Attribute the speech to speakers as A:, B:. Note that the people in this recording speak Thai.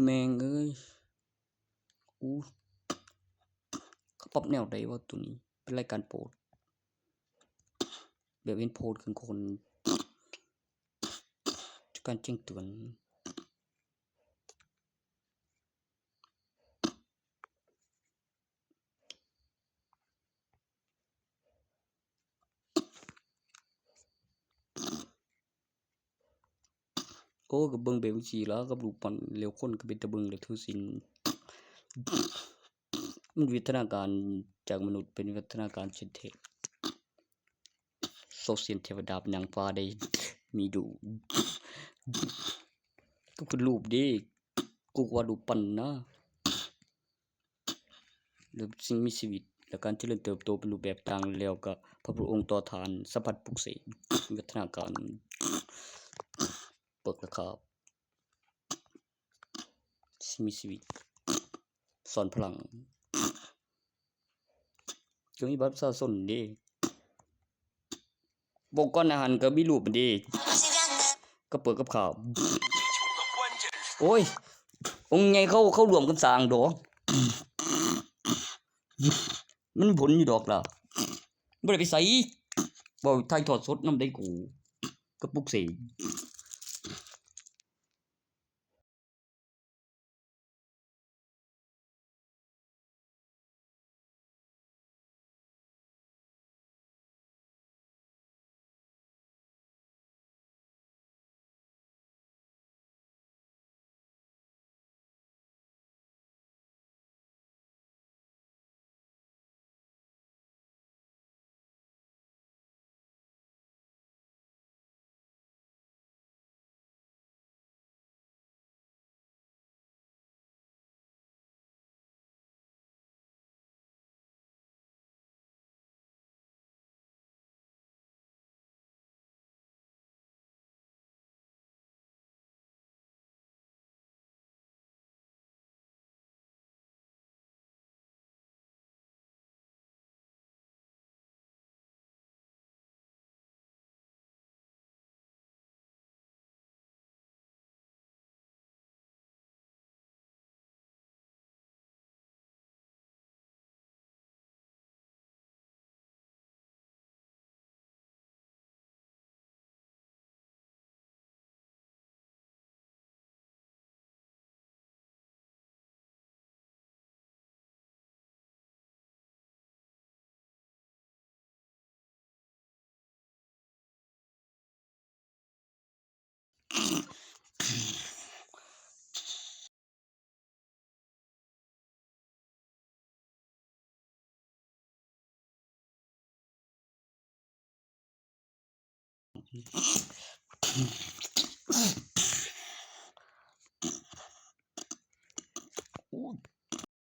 A: แม่งเอ้ยเขาปรับแนวใดวะตัวนี้เป็นรายการโปรดแบบเห็นโพสต์คือคนการแจ้งเตือนก็เบิ่งแบบจังซี่ล่ะกับรูปปั้นแล้วคนก็เป็นตาเบิ่งแล้วถือศีลมันวิวัฒนาการจากมนุษย์เป็นวิวัฒนาการเชิงเทพโซเชียลเทวดาเป็นนางฟ้าได้มีดูก็คือรูปเด้กูว่ารูปปั้นนะหรือสิ่งมีชีวิตและการเจริญเติบโตเป็นรูปแบบต่างแล้วก็พระพุทธองค์ต่อทานสัมผัสปลุกเสกวิวัฒนาการเปิดราคาสิ่งมีชีวิตสอนพลังก็มีบัตรประชาชนเด้บอกก่อนอาหารก็มีรูปเด้ก็เปิดกับข่าวโอ้ยองค์ใหญ่เข้ารวมกันสร้างดอกมันผลอยู่ดอกล่ะบ่ได้ไปไสบ่ถ่ายทอดสดนำได้กูก็ปลุกเสก